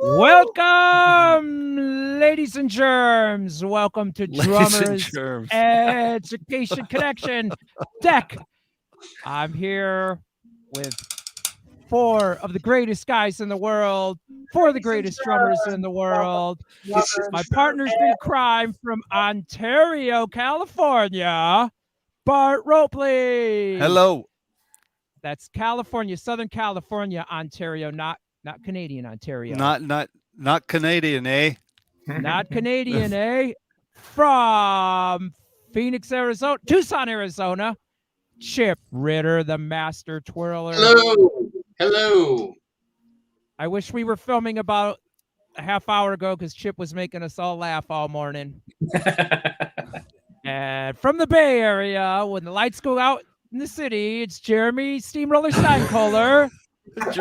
Welcome, ladies and germs. Welcome to Ladies and Drummers germs. Education Connection Deck. I'm here with four of the greatest guys in the world, four of the greatest drummers in the world. My partners in crime from Ontario, California, Bart Ropley. Hello. That's California, Southern California, Ontario, not Canadian Ontario. Not Canadian, eh? Not Canadian, eh? From Phoenix, Arizona, Tucson, Arizona, Chip Ritter, the master twirler. Hello. I wish we were filming about a half hour ago because Chip was making us all laugh all morning. And from the Bay Area, when the lights go out in the city, it's Jeremy Steamroller Steinkohler. Is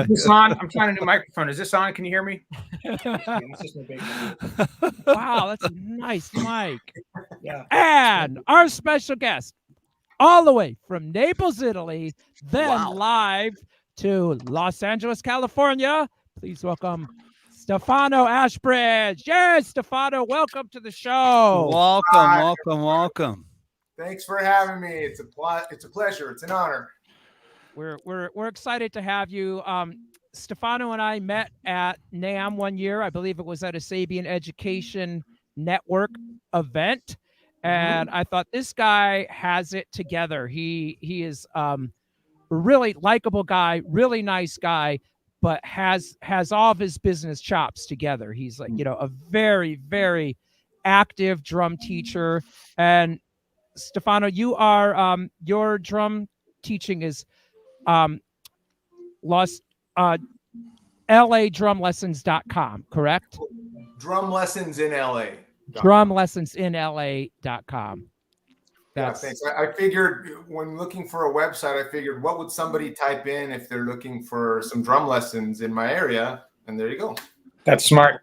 this on? I'm trying a new microphone. Is this on? Can you hear me? Wow, that's a nice mic. Yeah. And our special guest, all the way from Naples, Italy, then live to Los Angeles, California. Please welcome Stefano Ashbridge. Yes, Stefano, welcome to the show. Welcome. Thanks for having me. It's a pleasure. It's an honor. We're excited to have you. Stefano and I met at NAMM one year. I believe it was at a Sabian Education Network event. And I thought this guy has it together. He is a really likable guy, really nice guy, but has all of his business chops together. He's like, a very, very active drum teacher. And Stefano, you are your drum teaching is LADrumlessons.com, correct? Drum Lessons in LA. Drumlessonsinla.com. Yeah, thanks. I figured when looking for a website, I figured what would somebody type in if they're looking for some drum lessons in my area? And there you go. That's smart.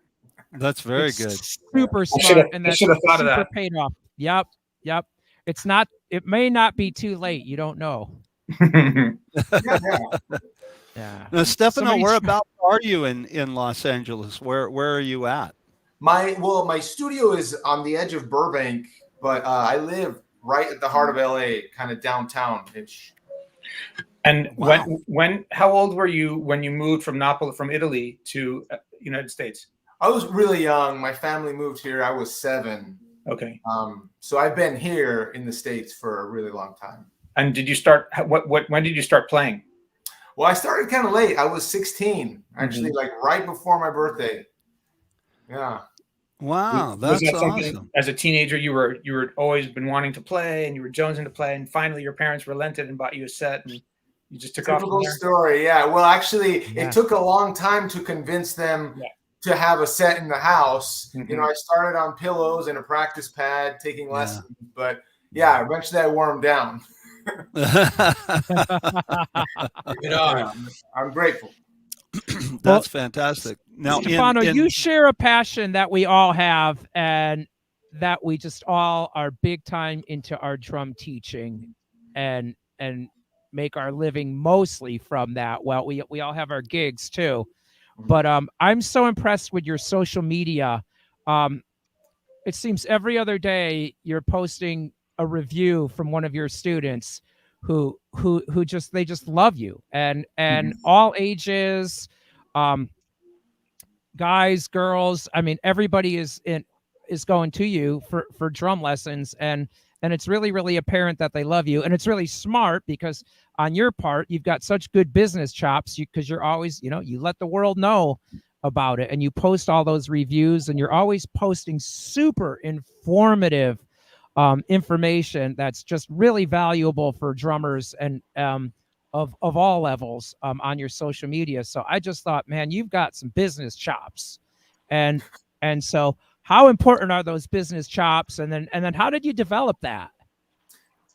That's very good. Super smart. And that's should have thought of super that. paid off. Yep. It may not be too late. You don't know. Yeah. Now, Stefano, whereabouts are you in Los Angeles? Where are you at? My studio is on the edge of Burbank, but I live right at the heart of LA, kind of downtown-ish. And how old were you when you moved from Italy to United States? I was really young. My family moved here. I was 7. Okay. So I've been here in the States for a really long time. And did you start? When did you start playing? Well, I started kind of late. I was 16, actually, like right before my birthday. Yeah. Wow, Was that's that something, awesome. as a teenager, you were always been wanting to play, and you were jonesing to play, and finally your parents relented and bought you a set, and you just took off from there? Story, yeah. Well, actually, it took a long time to convince them to have a set in the house. I started on pillows and a practice pad, taking lessons, but eventually I wore them down. I'm grateful. That's fantastic. Now, Stefano, you share a passion that we all have, and that we just all are big time into our drum teaching, and make our living mostly from that. Well, we all have our gigs too, but I'm so impressed with your social media. It seems every other day you're posting a review from one of your students who just love you, and all ages, guys, girls. I mean, everybody is going to you for drum lessons, and it's really, really apparent that they love you. And it's really smart because on your part, you've got such good business chops, because you're always, you let the world know about it, and you post all those reviews, and you're always posting super informative information that's just really valuable for drummers and of all levels on your social media. So I just thought, man, you've got some business chops, and so how important are those business chops? And then how did you develop that?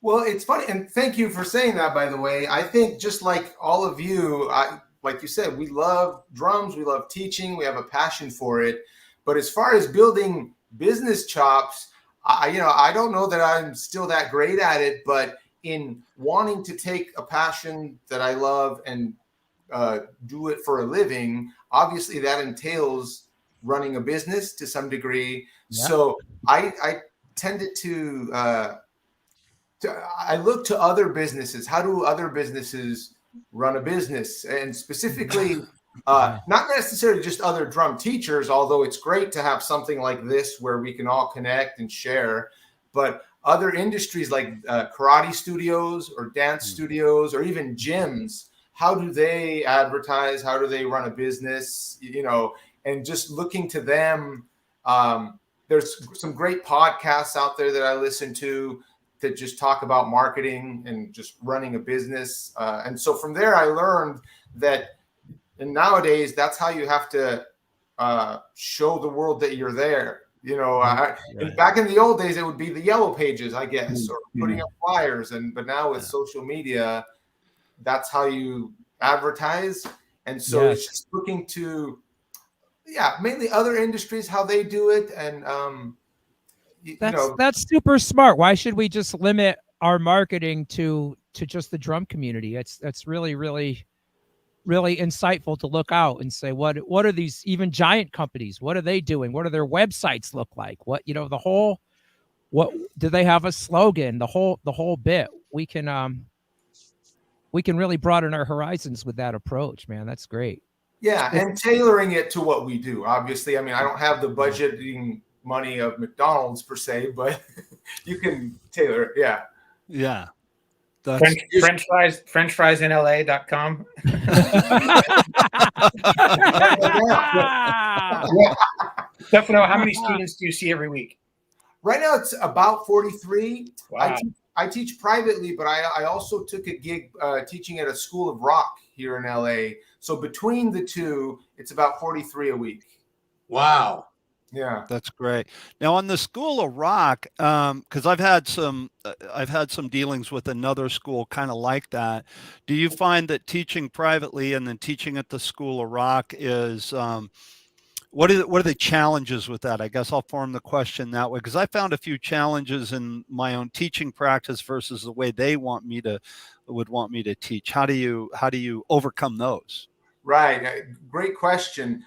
Well, it's funny, and thank you for saying that, by the way. I think just like all of you, like you said, we love drums, we love teaching, we have a passion for it. But as far as building business chops, I don't know that I'm still that great at it, but in wanting to take a passion that I love and do it for a living, obviously that entails running a business to some degree. Yeah. So I tended to I look to other businesses. How do other businesses run a business? And specifically, not necessarily just other drum teachers, although it's great to have something like this where we can all connect and share, but other industries like karate studios or dance studios or even gyms. How do they advertise? How do they run a business? You know, and just looking to them. There's some great podcasts out there that I listen to that just talk about marketing and just running a business. And so from there, I learned that, and nowadays, that's how you have to show the world that you're there. You know, back in the old days, it would be the yellow pages, I guess, or putting up flyers. But now with social media, that's how you advertise. And so it's just looking to, mainly other industries, how they do it. And, that's super smart. Why should we just limit our marketing to just the drum community? That's really, really, really insightful to look out and say, what are these even giant companies? What are they doing? What do their websites look like? What, what do they have a slogan? The whole bit. We can really broaden our horizons with that approach, man. That's great. Yeah, and tailoring it to what we do. Obviously, I mean, I don't have the budgeting money of McDonald's per se, but you can tailor it. Yeah. Yeah. French fries in LA.com. Stefano, how many students do you see every week? Right now, it's about 43. Wow. I teach privately, but I also took a gig teaching at a school of rock here in LA. So between the two, it's about 43 a week. Wow. Yeah, that's great. Now on the School of Rock, because I've had some dealings with another school kind of like that. Do you find that teaching privately and then teaching at the School of Rock is what are the challenges with that? I guess I'll form the question that way, because I found a few challenges in my own teaching practice versus the way they would want me to teach. How do you overcome those? Right. Great question.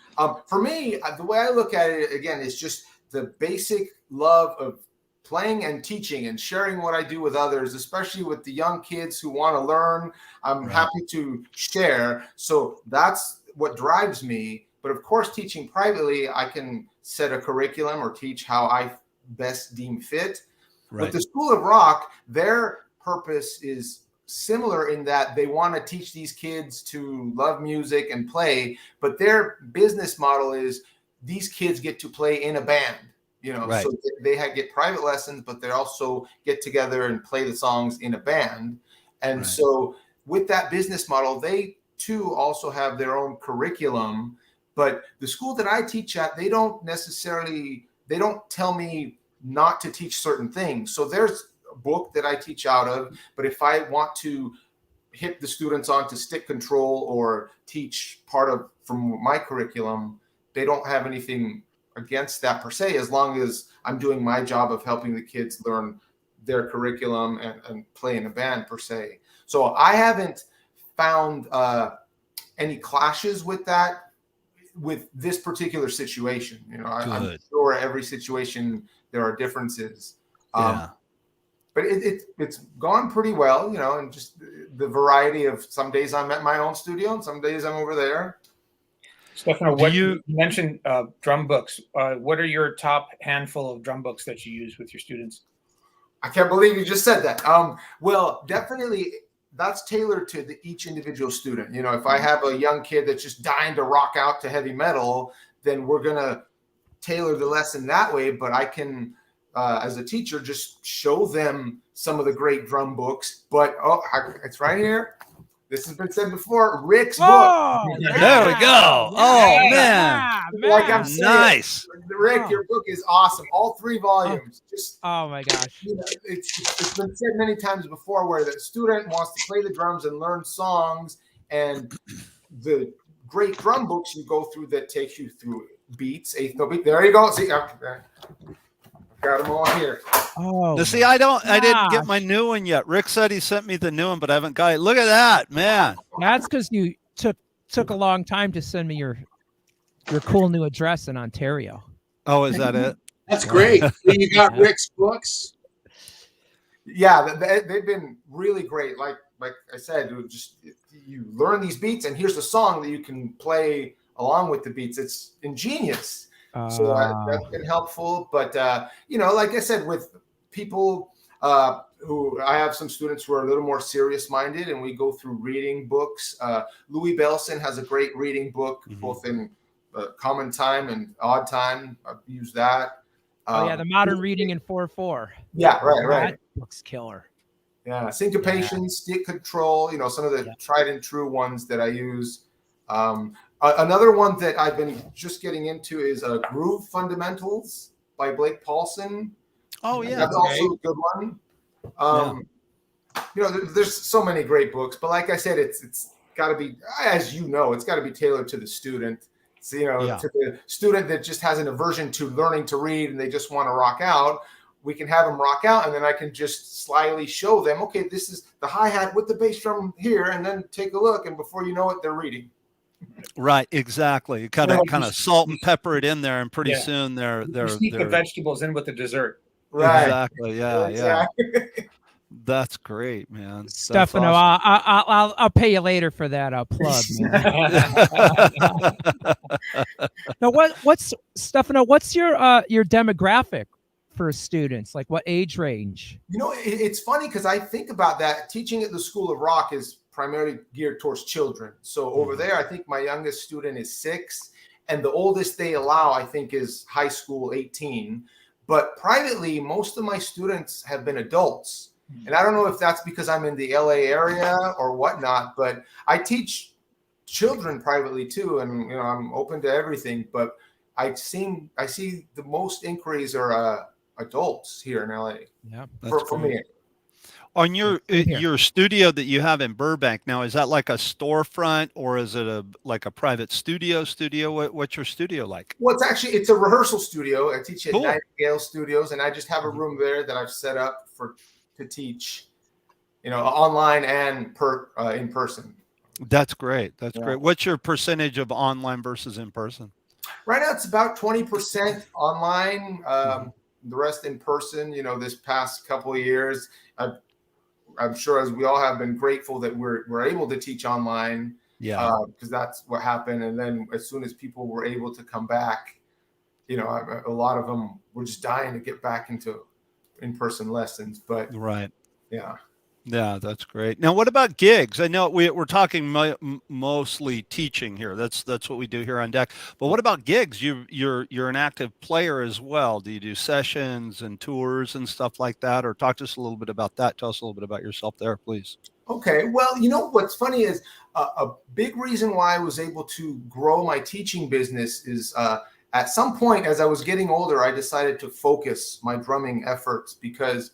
For me, the way I look at it, again, is just the basic love of playing and teaching and sharing what I do with others, especially with the young kids who want to learn. I'm happy to share. So that's what drives me. But of course, teaching privately, I can set a curriculum or teach how I best deem fit. Right. But the School of Rock, their purpose is similar in that they want to teach these kids to love music and play, but their business model is these kids get to play in a band, so they get private lessons, but they also get together and play the songs in a band. And so with that business model, they too also have their own curriculum, but the school that I teach at, they don't tell me not to teach certain things. So there's book that I teach out of, but if I want to hit the students on to stick control or teach from my curriculum, they don't have anything against that per se, as long as I'm doing my job of helping the kids learn their curriculum and play in a band per se. So I haven't found any clashes with that with this particular situation. I'm sure every situation there are differences. But it's gone pretty well, and just the variety of some days I'm at my own studio and some days I'm over there. Stefano, you mentioned drum books. What are your top handful of drum books that you use with your students? I can't believe you just said that. Well, definitely that's tailored to each individual student. If I have a young kid that's just dying to rock out to heavy metal, then we're going to tailor the lesson that way. But I can, as a teacher, just show them some of the great drum books. But it's right here. This has been said before. Rick's book. There we go. Oh man, like I'm saying, nice. Rick, your book is awesome. All 3 volumes. Oh my gosh. It's been said many times before where the student wants to play the drums and learn songs, and the great drum books you go through that takes you through beats, eighth note beat. There you go. See, I've got them all here. Oh, see, I didn't get my new one yet. Rick said he sent me the new one, but I haven't got it. Look at that, man. That's because you took took a long time to send me your cool new address in Ontario. Oh, is that it? That's great. So you got Rick's books. Yeah, they've been really great. Like I said, you learn these beats, and here's the song that you can play along with the beats. It's ingenious. So that's been helpful. But like I said, with people who I have some students who are a little more serious minded, and we go through reading books. Louis Bellson has a great reading book, both in common time and odd time. I've used that. The modern reading in 4/4. Yeah, right. That book's killer. Yeah, syncopation, stick control. Some of the tried and true ones that I use. Another one that I've been just getting into is Groove Fundamentals by Blake Paulson. Oh yeah, that's also a good one. There's so many great books, but like I said, it's got to be, as it's got to be tailored to the student. So, to the student that just has an aversion to learning to read and they just want to rock out, we can have them rock out, and then I can just slyly show them, okay, this is the hi-hat with the bass drum here, and then take a look, and before you know it, they're reading. Right, exactly. Kind of salt and pepper it in there, and pretty soon they're sneak the vegetables in with the dessert. Right. Exactly. Yeah. Exactly. That's great, man. Stefano, awesome. I'll pay you later for that plug, man. Now, what's Stefano? What's your demographic for students? Like, what age range? It's funny because I think about that. Teaching at the School of Rock is primarily geared towards children. So over there, I think my youngest student is 6, and the oldest they allow, I think, is high school 18. But privately, most of my students have been adults. And I don't know if that's because I'm in the LA area or whatnot, but I teach children privately too. And, I'm open to everything, but I see the most inquiries are adults here in LA. Yeah, for me. On your studio that you have in Burbank now, is that like a storefront, or is it like a private studio? What's your studio like? Well, it's a rehearsal studio. I teach at Nightingale Studios, and I just have a room there that I've set up to teach, online and in person. That's great. That's great. What's your percentage of online versus in person? Right now, it's about 20% online. The rest in person. This past couple of years, I'm sure, as we all have, been grateful that we're able to teach online. Yeah. Because that's what happened. And then as soon as people were able to come back, a lot of them were just dying to get back into in-person lessons. But yeah, that's great. Now, what about gigs? I know we're talking mostly teaching here. That's what we do here on deck. But what about gigs? You're an active player as well. Do you do sessions and tours and stuff like that? Or talk to us a little bit about that. Tell us a little bit about yourself there, please. Okay. Well, what's funny is a big reason why I was able to grow my teaching business is at some point, as I was getting older, I decided to focus my drumming efforts, because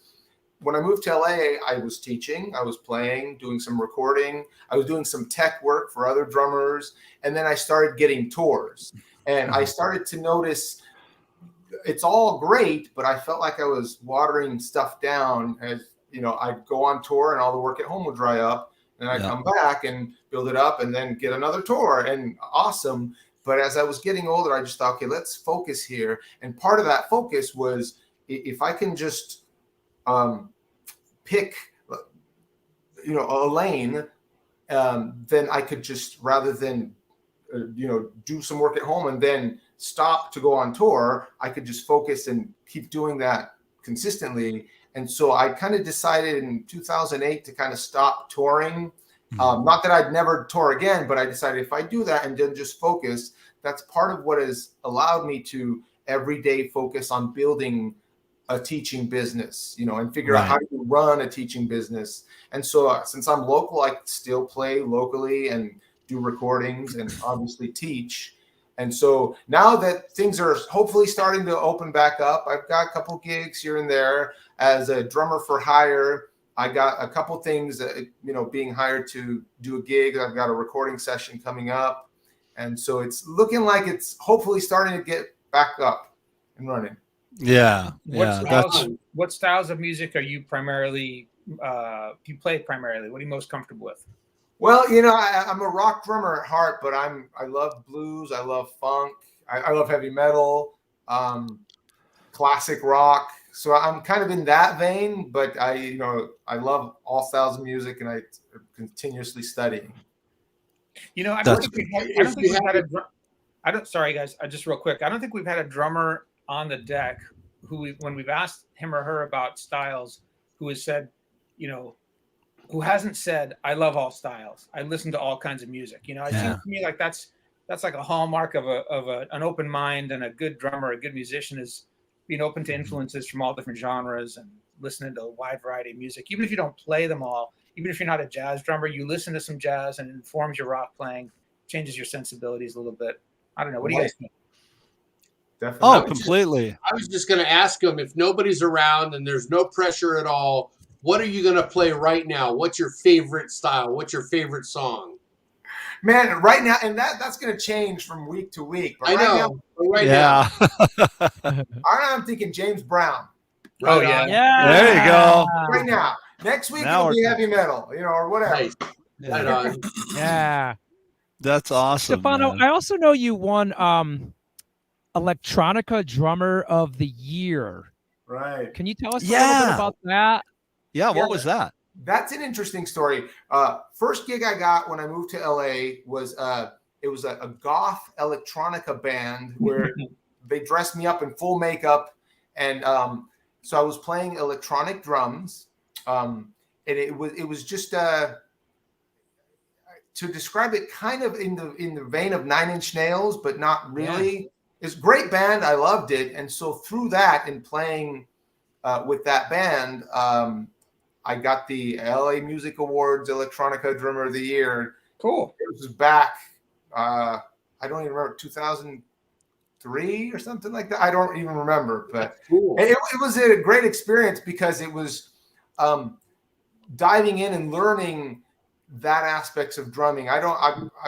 when I moved to LA, I was teaching, I was playing, doing some recording, I was doing some tech work for other drummers, and then I started getting tours. And I started to notice it's all great, but I felt like I was watering stuff down. As I'd go on tour and all the work at home would dry up, and I'd come back and build it up and then get another tour, and awesome. But as I was getting older, I just thought, okay, let's focus here. And part of that focus was, if I can just pick, a lane, then I could just, rather than, do some work at home and then stop to go on tour, I could just focus and keep doing that consistently. And so I kind of decided in 2008 to kind of stop touring. Not that I'd never tour again, but I decided if I do that and then just focus, that's part of what has allowed me to every day focus on building a teaching business, and figure out how to run a teaching business. And so since I'm local, I still play locally and do recordings and obviously teach. And so now that things are hopefully starting to open back up, I've got a couple gigs here and there as a drummer for hire. I got a couple things, being hired to do a gig. I've got a recording session coming up. And so it's looking like it's hopefully starting to get back up and running. Yeah. What styles of music are you primarily, you play primarily? What are you most comfortable with? Well, I'm a rock drummer at heart, but I love blues, I love funk, I love heavy metal, classic rock. So I'm kind of in that vein, but I love all styles of music, and I'm continuously studying. I don't think we've had sorry guys, just real quick. I don't think we've had a drummer on the deck when we've asked him or her about styles, who has said, who hasn't said, I love all styles. I listen to all kinds of music. It seems to me like that's like a hallmark of an open mind, and a good drummer, a good musician, is being open to influences from all different genres and listening to a wide variety of music. Even if you don't play them all, even if you're not a jazz drummer, you listen to some jazz and it informs your rock playing, changes your sensibilities a little bit. I don't know. What do you guys think? Definitely. Oh, completely. I was just going to ask him, if nobody's around and there's no pressure at all, what are you going to play right now? What's your favorite style? What's your favorite song? Man, right now, and that's going to change from week to week. But I know. Right now. I'm thinking James Brown. Oh, yeah. There you go. Right now. Next week it'll be heavy metal, or whatever. Nice. Right on. Yeah. That's awesome. Stefano, man. I also know you won Electronica Drummer of the Year. Right. Can you tell us a little bit about that? Yeah, what was that? That's an interesting story. First gig I got when I moved to LA was it was a goth electronica band where they dressed me up in full makeup, and so I was playing electronic drums, and it was just to describe it, kind of in the vein of Nine Inch Nails, but not really. Yeah. It's a great band. I loved it, and so through that and playing with that band, I got the LA Music Awards Electronica Drummer of the Year. Cool. It was back, I don't even remember, 2003 or something like that. I don't even remember, but cool. It was a great experience because it was diving in and learning that aspects of drumming. I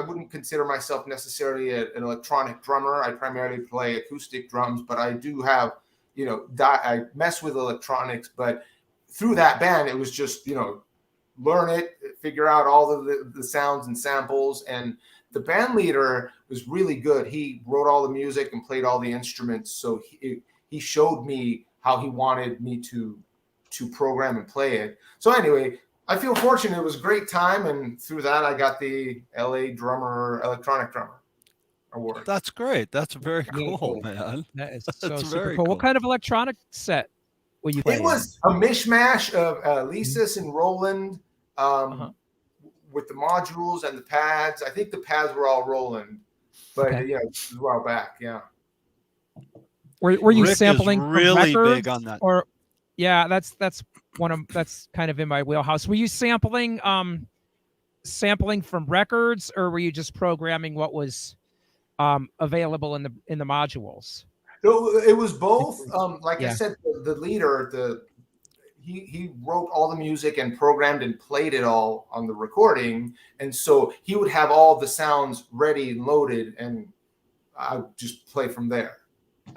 wouldn't consider myself necessarily an electronic drummer. I primarily play acoustic drums, but I do have, I mess with electronics, but through that band, it was just, learn it, figure out all of the sounds and samples. And the band leader was really good. He wrote all the music and played all the instruments. So he showed me how he wanted me to program and play it. So anyway, I feel fortunate. It was a great time. And through that, I got the LA Electronic Drummer Award. That's great. That's very cool, man. That is That's so very super cool. What kind of electronic set were you playing? It was a mishmash of Lisas and Roland with the modules and the pads. I think the pads were all Roland, but it was a while back. Yeah. Were you Rick sampling is really from records, big on that? Or that's that's kind of in my wheelhouse. Were you sampling from records, or were you just programming what was available in the modules? It was both. I said, the leader, he wrote all the music and programmed and played it all on the recording, and so he would have all the sounds ready and loaded, and I would just play from there.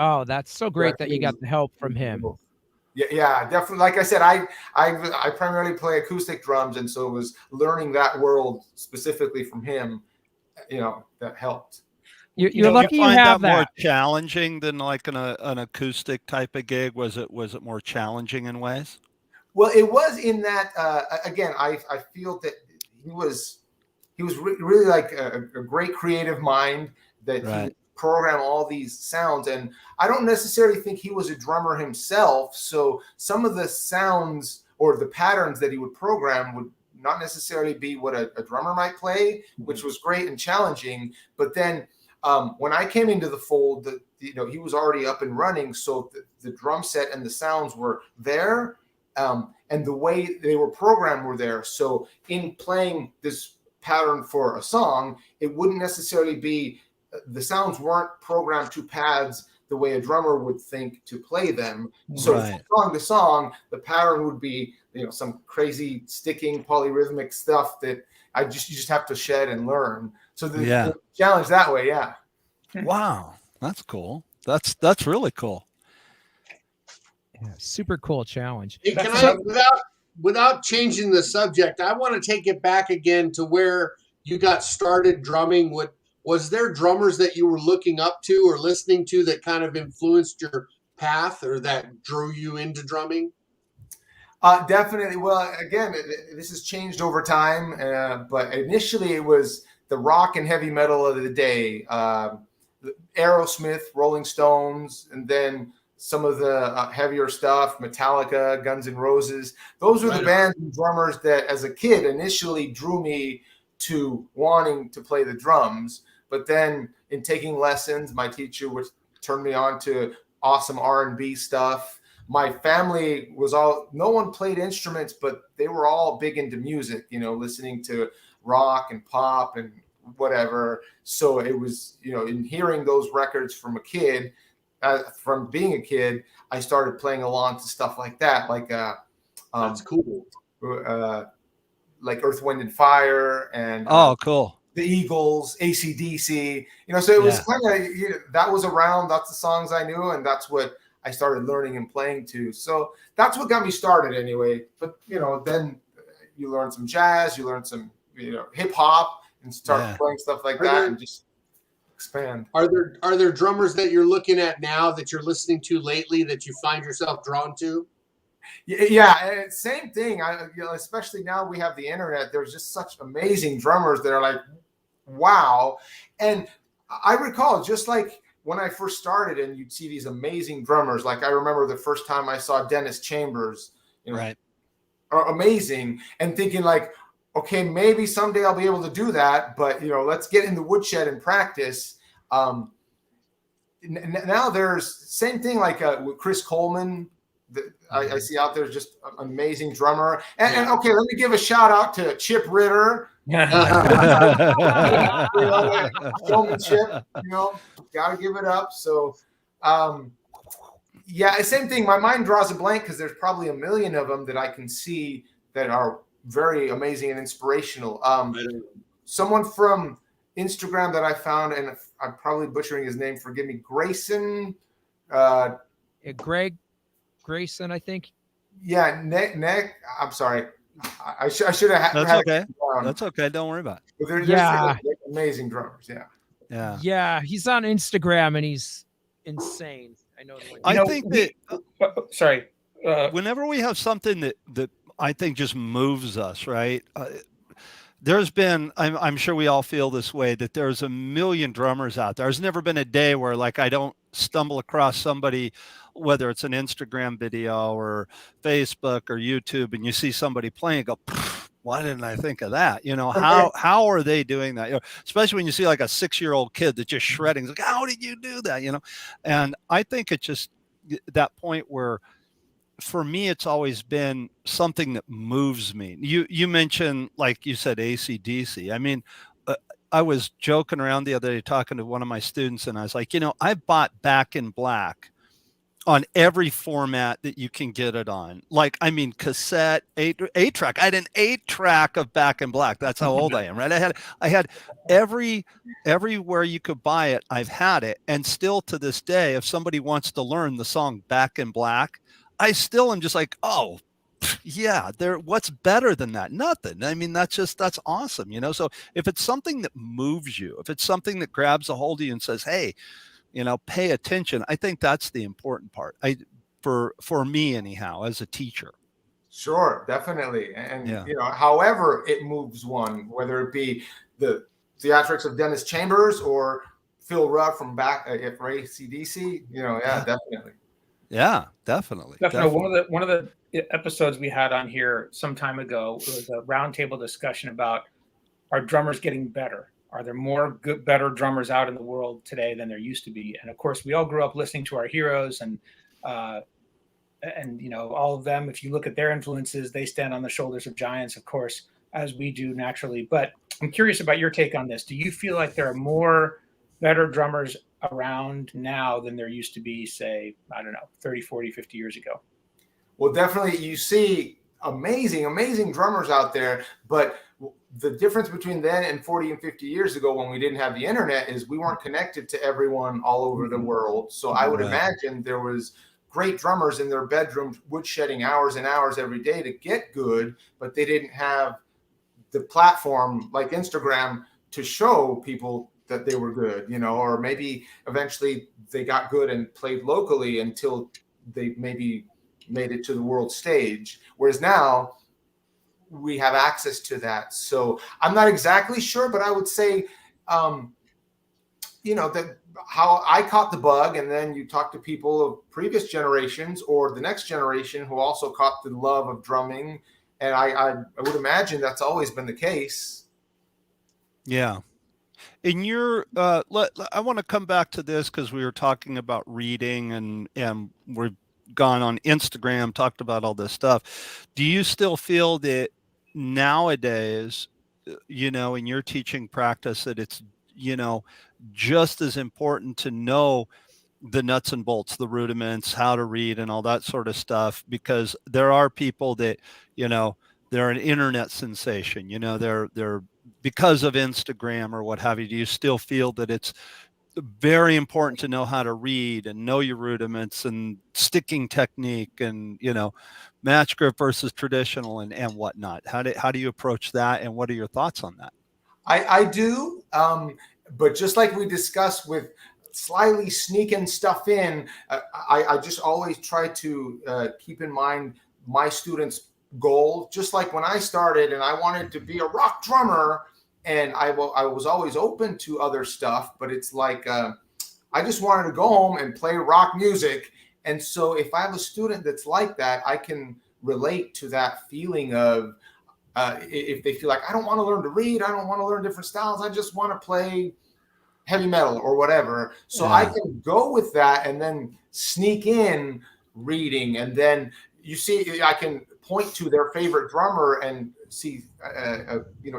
Oh, that's so great that you got the help from him. Yeah, definitely. Like I said, I primarily play acoustic drums, and so it was learning that world specifically from him, that helped. You're lucky you have that. More challenging than like an acoustic type of gig? Was it more challenging in ways? Well, it was in that, again, I feel that he was really like a great creative mind that he programmed all these sounds. And I don't necessarily think he was a drummer himself. So some of the sounds or the patterns that he would program would not necessarily be what a drummer might play, which was great and challenging. But then when I came into the fold, he was already up and running. So the drum set and the sounds were there. And the way they were programmed were there. So in playing this pattern for a song, it wouldn't necessarily be, the sounds weren't programmed to pads the way a drummer would think to play them. So from song to song, the pattern would be, some crazy sticking polyrhythmic stuff that you just have to shed and learn. So the challenge that way. Yeah. Wow. That's cool. That's really cool. Yeah, super cool challenge. Hey, without changing the subject, I want to take it back again to where you got started drumming. What was there drummers that you were looking up to or listening to that kind of influenced your path or that drew you into drumming? Definitely. Well, again, this has changed over time, but initially it was the rock and heavy metal of the day, Aerosmith, Rolling Stones, and then some of the heavier stuff, Metallica, Guns N' Roses. Those were the bands and drummers that, as a kid, initially drew me to wanting to play the drums. But then, in taking lessons, my teacher would turn me on to awesome R&B stuff. My family was no one played instruments, but they were all big into music, listening to rock and pop and whatever. So it was, in hearing those records from a kid, from being a kid, I started playing along to stuff like that. Like, that's cool. Like Earth, Wind and Fire and cool. The Eagles, AC/DC, so it was kind of, that was around, that's the songs I knew. And that's what I started learning and playing to. So that's what got me started anyway. But, then you learn some jazz, you learn some, hip hop and start playing stuff like that and just expand. Are there drummers that you're looking at now that you're listening to lately that you find yourself drawn to? Yeah, same thing. Especially now we have the internet. There's just such amazing drummers that are like, wow. And I recall just like when I first started and you'd see these amazing drummers, like I remember the first time I saw Dennis Chambers, are amazing, and thinking like, okay, maybe someday I'll be able to do that, but let's get in the woodshed and practice. Now there's same thing like with Chris Coleman. I see out there just an amazing drummer. And okay, let me give a shout out to Chip Ritter. Showmanship, gotta give it up. So, same thing. My mind draws a blank because there's probably a million of them that I can see that are very amazing and inspirational. Someone from Instagram that I found, and I'm probably butchering his name, forgive me, Grayson. Greg Grayson, I think. Yeah, Nick. I'm sorry. I should have. That's okay. That's okay. Don't worry about it. But they're amazing drummers. Yeah. He's on Instagram and he's insane. I know. I think that. Sorry. Whenever we have something that I think just moves us, right? There's been, I'm sure we all feel this way, that there's a million drummers out there. There's never been a day where like I don't stumble across somebody, whether it's an Instagram video or Facebook or YouTube, and you see somebody playing and go, why didn't I think of that? How are they doing that? Especially when you see like a 6-year-old kid that's just shredding, like, how did you do that? And I think it's just that point where, for me, it's always been something that moves me. You mentioned, like you said, AC/DC. I mean, I was joking around the other day talking to one of my students, and I was like, I bought Back in Black on every format that you can get it on. Like, I mean, cassette, 8-track. I had an 8-track of Back in Black. That's how old I am, right? I had everywhere you could buy it, I've had it. And still to this day, if somebody wants to learn the song Back in Black, I still am just like, oh, yeah, what's better than that? Nothing. I mean, that's awesome, So if it's something that moves you, if it's something that grabs a hold of you and says, hey, pay attention, I think that's the important part. For me anyhow, as a teacher. Sure, definitely. And however it moves one, whether it be the theatrics of Dennis Chambers or Phil Rudd from back for AC/DC, definitely. Yeah, definitely. One of the episodes we had on here some time ago was a roundtable discussion about, are drummers getting better? Are there more better drummers out in the world today than there used to be? And of course, we all grew up listening to our heroes, and all of them. If you look at their influences, they stand on the shoulders of giants, of course, as we do naturally. But I'm curious about your take on this. Do you feel like there are more better drummers around now than there used to be, say, 30, 40, 50 years ago? Well, definitely you see amazing drummers out there, but the difference between then and 40 and 50 years ago, when we didn't have the internet, is we weren't connected to everyone all over the world. So I would imagine there was great drummers in their bedrooms woodshedding hours and hours every day to get good, but they didn't have the platform like Instagram to show people that they were good, or maybe eventually they got good and played locally until they maybe made it to the world stage. Whereas now we have access to that. So I'm not exactly sure, but I would say, that how I caught the bug, and then you talk to people of previous generations or the next generation who also caught the love of drumming. And I would imagine that's always been the case. Yeah. In your, I want to come back to this because we were talking about reading and we've gone on Instagram, talked about all this stuff. Do you still feel that nowadays, in your teaching practice, that it's, just as important to know the nuts and bolts, the rudiments, how to read and all that sort of stuff? Because there are people that, they're an internet sensation, they're because of Instagram or what have you. Do you still feel that it's very important to know how to read and know your rudiments and sticking technique and, match grip versus traditional and whatnot? How do you approach that? And what are your thoughts on that? I do. But just like we discussed with slyly sneaking stuff in, I just always try to keep in mind my students' goal. Just like when I started and I wanted to be a rock drummer, and I was always open to other stuff, but it's like I just wanted to go home and play rock music. And so if I have a student that's like that, I can relate to that feeling of if they feel like, I don't want to learn to read, I don't want to learn different styles, I just want to play heavy metal or whatever. So I can go with that and then sneak in reading. And then you see, I can point to their favorite drummer and see,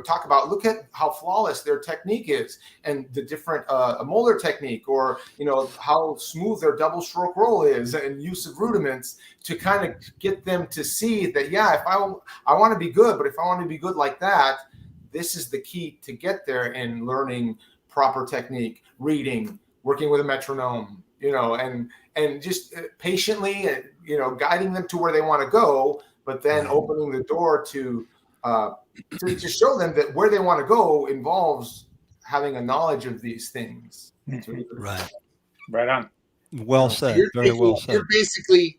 talk about, look at how flawless their technique is and the different molar technique, or, how smooth their double stroke roll is and use of rudiments, to kind of get them to see that, if I want to be good, but if I want to be good like that, this is the key to get there in learning proper technique, reading, working with a metronome, and just patiently, guiding them to where they want to go, but then opening the door to show them that where they want to go involves having a knowledge of these things. Right on. Well said. Very well said.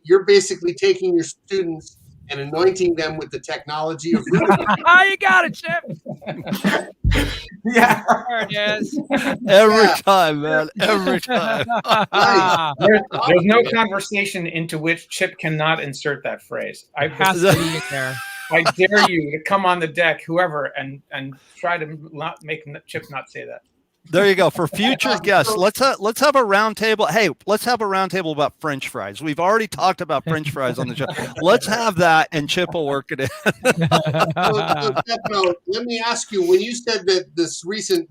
You're basically taking your students and anointing them with the technology of You got it, Chip. Yeah. There it is. Every time, man. Every time. There's no conversation into which Chip cannot insert that phrase. It has to be in there. I dare you to come on the deck, whoever, and try to not make Chip not say that. There you go. For future guests, let's have a round table. Hey, let's have a round table about French fries. We've already talked about French fries on the show. Let's have that, and Chip will work it in. Stefano, let me ask you: when you said that the recent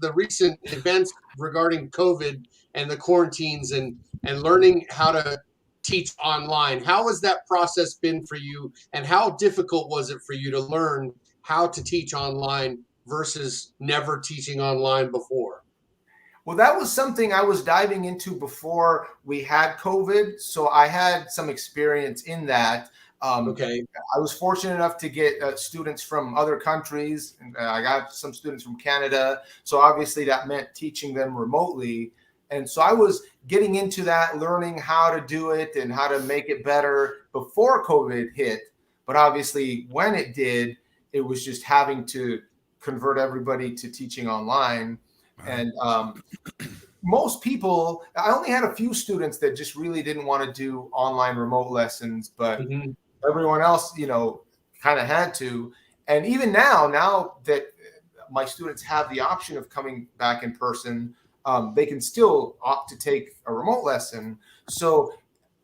events regarding COVID and the quarantines and learning how to teach online, how has that process been for you, and how difficult was it for you to learn how to teach online versus never teaching online before? Well, that was something I was diving into before we had COVID. So I had some experience in that. Okay. I was fortunate enough to get students from other countries. And I got some students from Canada. So obviously that meant teaching them remotely. And so I was getting into that, learning how to do it and how to make it better before COVID hit. But obviously when it did, it was just having to convert everybody to teaching online. And most people, I only had a few students that just really didn't want to do online remote lessons, but everyone else, kind of had to. And even now that my students have the option of coming back in person, they can still opt to take a remote lesson. So,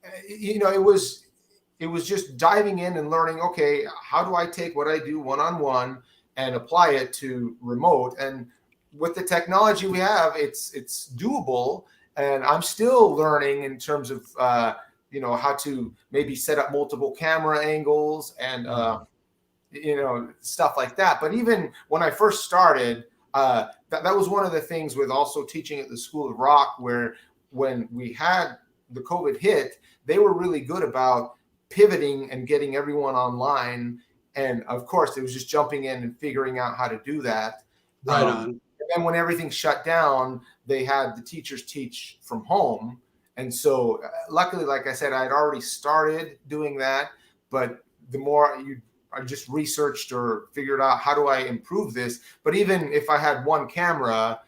it was just diving in and learning, okay, how do I take what I do one-on-one and apply it to remote? And with the technology we have, it's doable. And I'm still learning in terms of, how to maybe set up multiple camera angles and, stuff like that. But even when I first started, that was one of the things with also teaching at the School of Rock, where when the COVID hit, they were really good about pivoting and getting everyone online. And of course, it was just jumping in and figuring out how to do that. Right on. And then when everything shut down, they had the teachers teach from home. And so luckily, like I said, I'd already started doing that. But the more I just researched or figured out how do I improve this. But even if I had one camera,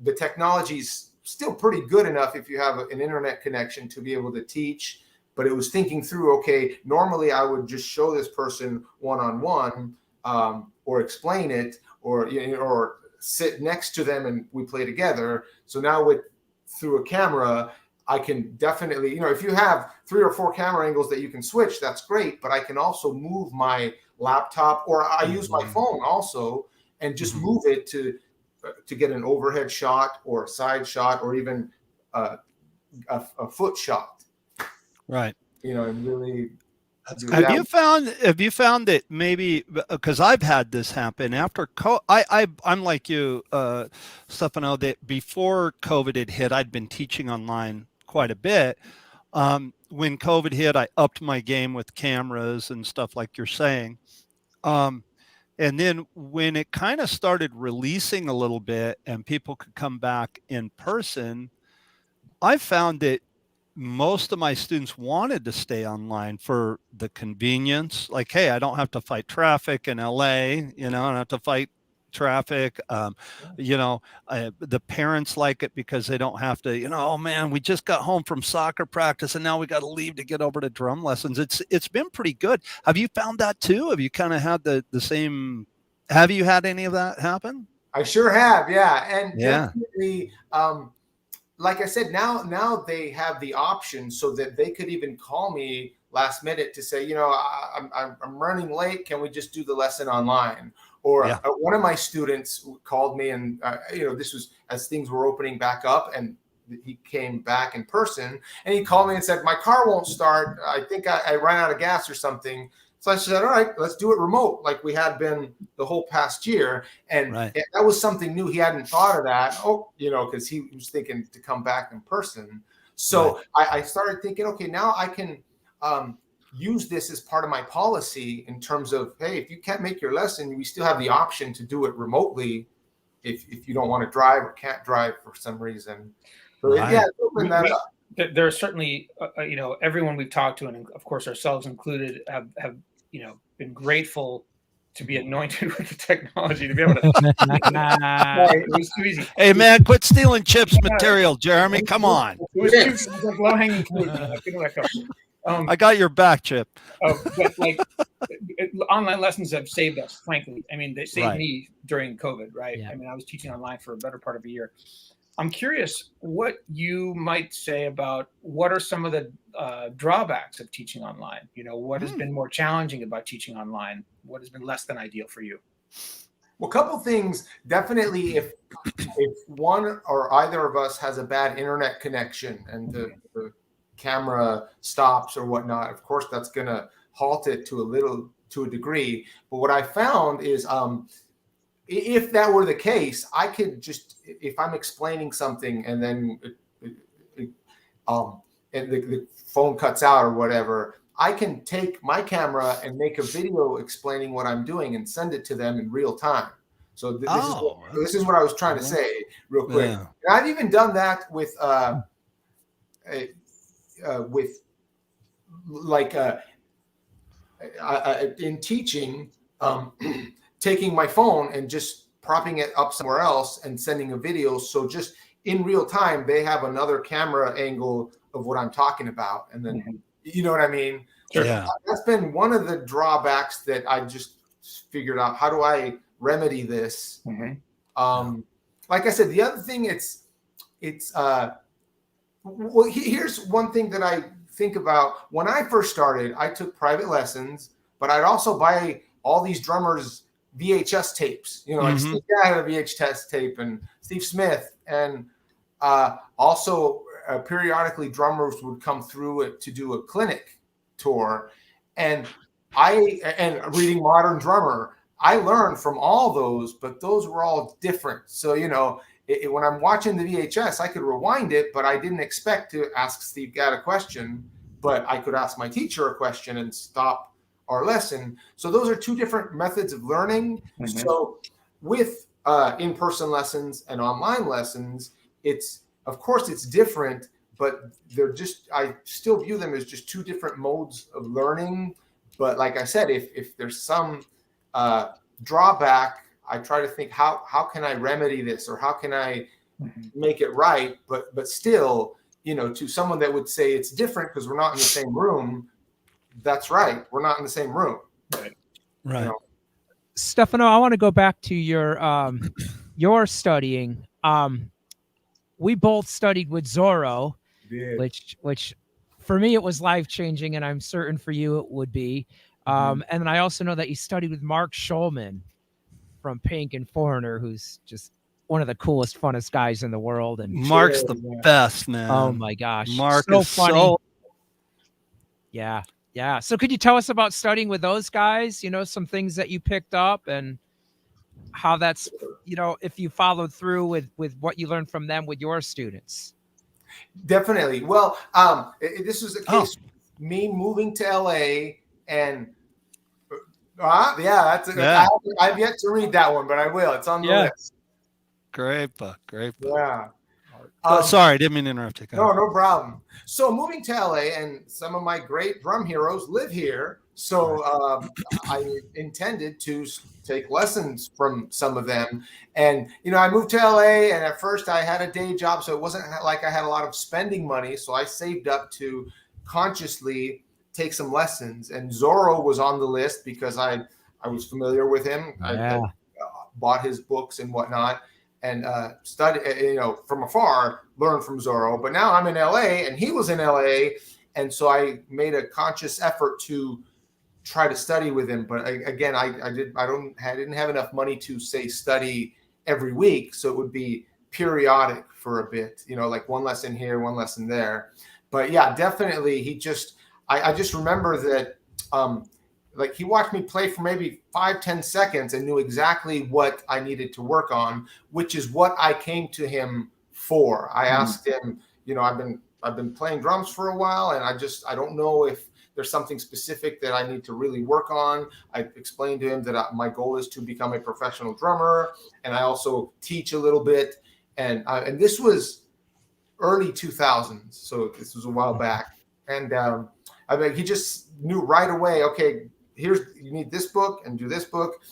the technology's still pretty good enough if you have an internet connection to be able to teach. But it was thinking through, okay, normally I would just show this person one-on-one or explain it or sit next to them and we play together. So now through a camera, I can definitely, if you have 3 or 4 camera angles that you can switch, that's great. But I can also move my laptop, or I use my phone also, and just move it to get an overhead shot or a side shot or even a foot shot. Right. And really. Have you found that maybe, because I've had this happen after I'm like you, Stefano, that before COVID had hit, I'd been teaching online quite a bit. When COVID hit, I upped my game with cameras and stuff like you're saying. And then when it kind of started releasing a little bit and people could come back in person, I found that most of my students wanted to stay online for the convenience. Like, hey, I don't have to fight traffic in LA, I don't have to fight traffic. The parents like it because they don't have to, oh man, we just got home from soccer practice and now we got to leave to get over to drum lessons. It's been pretty good. Have you found that too? Have you kind of had the same, have you had any of that happen? I sure have. Yeah. And yeah. definitely, like I said, now they have the option so that they could even call me last minute to say, I'm running late. Can we just do the lesson online? Or one of my students called me and, this was as things were opening back up and he came back in person and he called me and said, my car won't start. I think I ran out of gas or something. So I said, all right, let's do it remote like we had been the whole past year. And that was something new. He hadn't thought of that, because he was thinking to come back in person. So I started thinking, okay, now I can use this as part of my policy in terms of, hey, if you can't make your lesson, we still have the option to do it remotely if you don't want to drive or can't drive for some reason. So open that up. There are certainly, everyone we've talked to, and of course ourselves included, have been grateful to be anointed with the technology to be able to. It was too easy. Hey man, quit stealing Chip's material, Jeremy. Come on. It was too like low hanging fruit. I couldn't let go. I got your back, Chip. But online lessons have saved us, frankly. I mean, they saved me during COVID, right? Yeah. I mean, I was teaching online for a better part of a year. I'm curious what you might say about what are some of the drawbacks of teaching online? What has been more challenging about teaching online? What has been less than ideal for you? Well, a couple things. Definitely, if one or either of us has a bad internet connection and the camera stops or whatnot, of course, that's going to halt it to a degree. But what I found is if that were the case, I could just, if I'm explaining something and then and the phone cuts out or whatever, I can take my camera and make a video explaining what I'm doing and send it to them in real time. So this is what I was trying to say real quick. Yeah. And I've even done that with in teaching, taking my phone and just propping it up somewhere else and sending a video. So just in real time, they have another camera angle of what I'm talking about. And then, you know what I mean? Sure. Yeah. That's been one of the drawbacks that I just figured out. How do I remedy this? Like I said, the other thing here's one thing that I think about. When I first started, I took private lessons, but I'd also buy all these drummers VHS tapes, like Steve had a VHS tape and Steve Smith. And also periodically drummers would come through it to do a clinic tour. And reading Modern Drummer, I learned from all those, but those were all different. So, when I'm watching the VHS, I could rewind it, but I didn't expect to ask Steve Gadd a question, but I could ask my teacher a question and stop our lesson. So those are two different methods of learning. Mm-hmm. So with in-person lessons and online lessons, of course it's different, but I still view them as just two different modes of learning. But like I said, if there's some drawback, I try to think how can I remedy this, or how can I make it right? But still, to someone that would say it's different because we're not in the same room, that's right. We're not in the same room. Right. Stefano, I want to go back to your studying. We both studied with Zorro, which for me it was life-changing, and I'm certain for you it would be. And then I also know that you studied with Mark Schulman from Pink and Foreigner, who's just one of the coolest, funnest guys in the world. And Mark's the best, man. Oh my gosh, Mark so is funny. Yeah. So could you tell us about studying with those guys? Some things that you picked up and how that's, if you followed through with what you learned from them with your students. Definitely. Well, this was the case. Me moving to LA and I've yet to read that one, but I will. It's on the list. Great book. Yeah. Sorry, I didn't mean to interrupt you. No problem. So moving to LA, and some of my great drum heroes live here. So I intended to take lessons from some of them. And, I moved to LA, and at first I had a day job, so it wasn't like I had a lot of spending money. So I saved up to consciously take some lessons. And Zorro was on the list because I was familiar with him. I bought his books and whatnot. And study, from afar, learn from Zorro. But now I'm in LA, and he was in LA, and so I made a conscious effort to try to study with him. But again, I didn't have enough money to study every week, so it would be periodic for a bit. Like one lesson here, one lesson there. But yeah, definitely, I just remember that. Like he watched me play for maybe 5-10 seconds and knew exactly what I needed to work on, which is what I came to him for. I asked him, I've been playing drums for a while, and I don't know if there's something specific that I need to really work on. I explained to him that my goal is to become a professional drummer, and I also teach a little bit. And this was early 2000s, so this was a while back. And he just knew right away, okay, you need this book and do this book.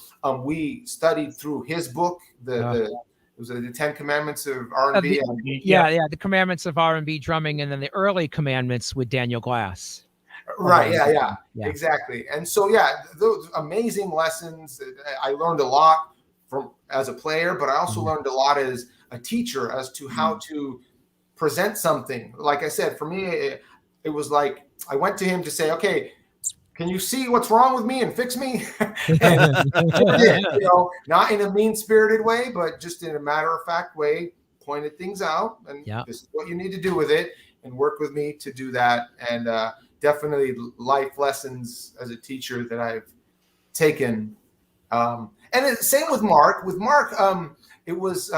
We studied through his book, it was the 10 Commandments of R&B. The Commandments of R&B drumming, and then the early commandments with Daniel Glass. Right. Yeah, exactly. And so, those amazing lessons. I learned a lot from as a player, but I also learned a lot as a teacher as to how to present something. Like I said, for me, it was like I went to him to say, okay, can you see what's wrong with me and fix me? And, not in a mean-spirited way, but just in a matter-of-fact way, pointed things out. And this is what you need to do with it, and work with me to do that. And definitely life lessons as a teacher that I've taken. And same with Mark. With Mark, it was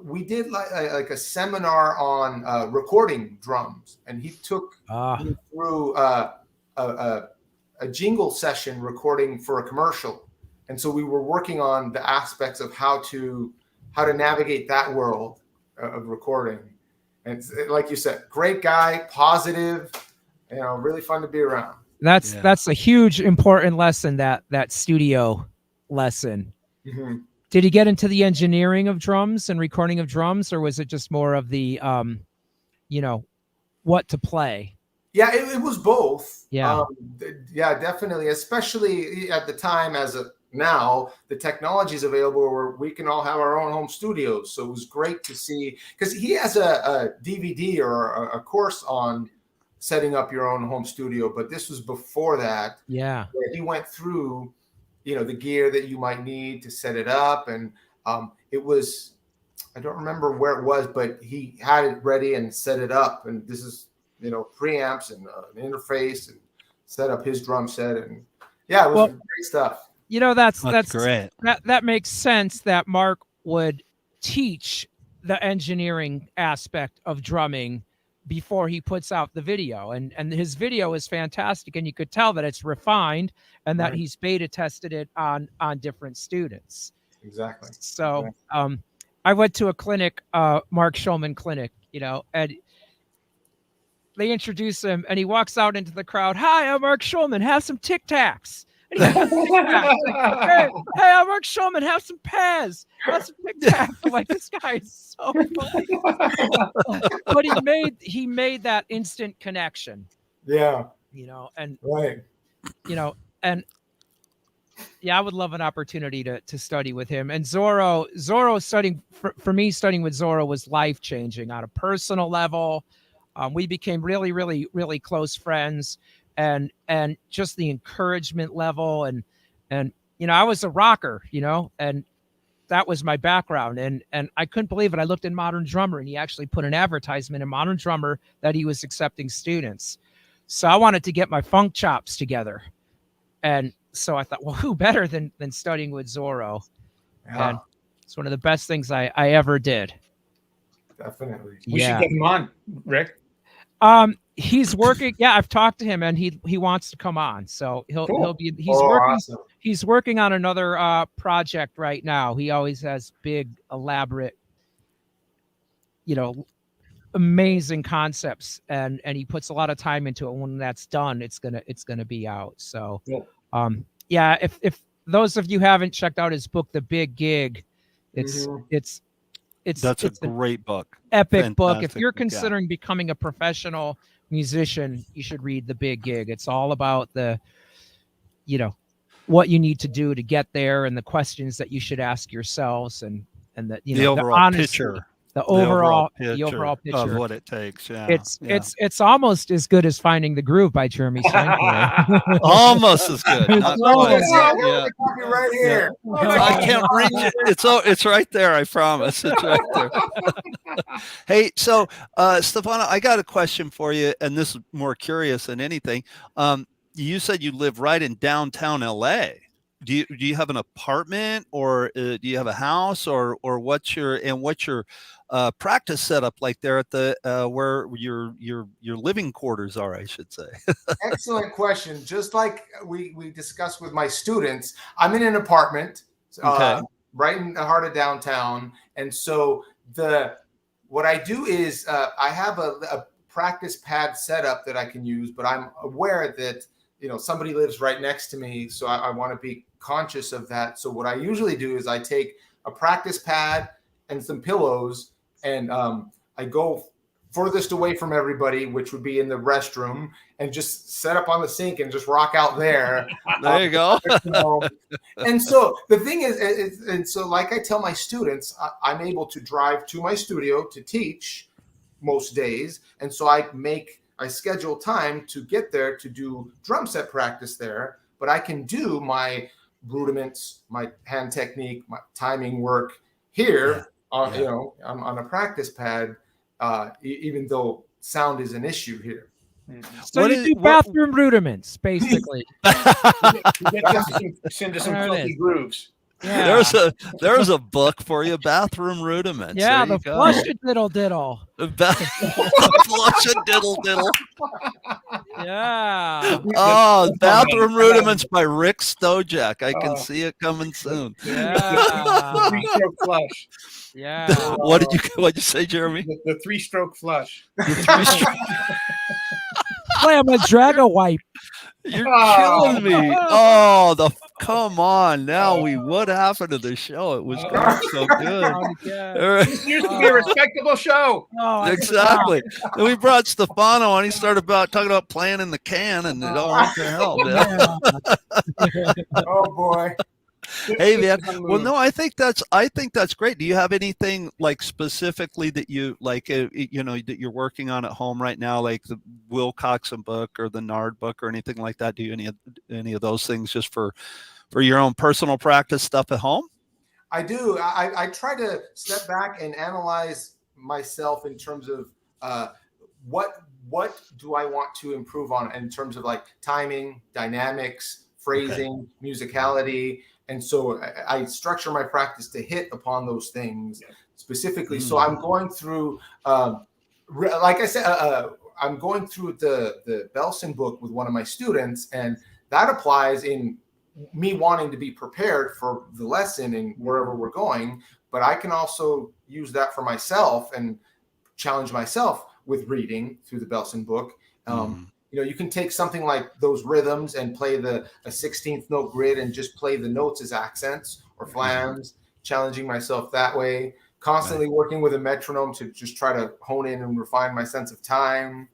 we did like a seminar on recording drums, and he took me through a jingle session recording for a commercial. And so we were working on the aspects of how to navigate that world of recording. And it's, like you said, great guy, positive, really fun to be around. That's a huge, important lesson, that studio lesson. Mm-hmm. Did he get into the engineering of drums and recording of drums, or was it just more of the, what to play? Yeah, it was both. Yeah. Definitely. Especially at the time, now, the technology is available where we can all have our own home studios. So it was great to see, because he has a DVD or a course on setting up your own home studio. But this was before that. Yeah. Where he went through, the gear that you might need to set it up. And it was, I don't remember where it was, but he had it ready and set it up. And this is, preamps and an interface, and set up his drum set. And it was great stuff. That's great. That makes sense that Mark would teach the engineering aspect of drumming before he puts out the video. And his video is fantastic, and you could tell that it's refined and that he's beta tested it on different students. Exactly. So I went to a clinic, Mark Schulman clinic, and they introduce him, and he walks out into the crowd. Hi, I'm Mark Schulman. Have some Tic Tacs. Hey, I'm Mark Schulman. Have some Pez. Have some Tic Tacs. I'm like, this guy is so funny. But he made that instant connection. Yeah. And right. And yeah, I would love an opportunity to study with him. And Zorro studying for me, studying with Zorro was life-changing on a personal level. We became really, really, really close friends, and just the encouragement level, and I was a rocker, and that was my background, and I couldn't believe it. I looked in Modern Drummer, and he actually put an advertisement in Modern Drummer that he was accepting students. So I wanted to get my funk chops together, and so I thought, well, who better than studying with Zorro? Yeah. And it's one of the best things I ever did. Definitely. We should get him on, Rick. He's working. Yeah, I've talked to him, and he wants to come on. So he's working. Awesome. He's working on another project right now. He always has big, elaborate, amazing concepts, and he puts a lot of time into it. When that's done, it's gonna be out. So, yeah. If those of you haven't checked out his book, The Big Gig, it's That's a great book. Epic Fantastic book. If you're book, considering becoming a professional musician, you should read The Big Gig. It's all about what you need to do to get there, and the questions that you should ask yourselves, and that the overall picture. The overall picture of what it takes. Yeah, it's almost as good as Finding the Groove by Jeremy Steinberg. Almost as good. Not quite. Yeah. Right here. I can't reach it. It's right there. I promise. It's right there. Hey, so Stefano, I got a question for you, and this is more curious than anything. You said you live right in downtown LA. Do you have an apartment, or do you have a house, or what's your practice setup like there at the where your living quarters are, I should say? Excellent question. Just like we discussed with my students, I'm in an apartment right in the heart of downtown, and so what I do is I have a practice pad setup that I can use, but I'm aware that somebody lives right next to me, so I want to be conscious of that. So what I usually do is I take a practice pad and some pillows, and I go furthest away from everybody, which would be in the restroom, and just set up on the sink and just rock out there. There you go. And so the thing is, and so like I tell my students, I'm able to drive to my studio to teach most days, and so I schedule time to get there to do drum set practice there, but I can do my rudiments, my hand technique, my timing work here on a practice pad, even though sound is an issue here. So you do bathroom rudiments, basically. Get into some filthy grooves. Yeah. There's a book for you, bathroom rudiments. Yeah, the flush a diddle diddle. Flush a diddle diddle. Yeah. Oh, bathroom rudiments by Rick Stojak. I can see it coming soon. Yeah. The three-stroke flush. Yeah. What'd you say, Jeremy? The three-stroke flush. Play him a Drago wipe. You're killing me. Oh, come on. Now what happened to the show? It was going so good. This used to be a respectable show. Exactly. And we brought Stefano on. He started talking about playing in the can, and it all went to hell, man. Oh boy. Hey man, well no, I think that's great. Do you have anything like specifically that you like, that you're working on at home right now, like the Will Coxon book or the Nard book or anything like that? Do you any of those things just for your own personal practice stuff at home? I do. I try to step back and analyze myself in terms of what do I want to improve on in terms of like timing, dynamics, phrasing, musicality. And so I structure my practice to hit upon those things. specifically. So I'm going through, like I said, I'm going through the Belson book with one of my students, and that applies in me wanting to be prepared for the lesson and wherever we're going. But I can also use that for myself and challenge myself with reading through the Belson book. You can take something like those rhythms and play a 16th note grid and just play the notes as accents or flams, challenging myself that way. Constantly working with a metronome to just try to hone in and refine my sense of time.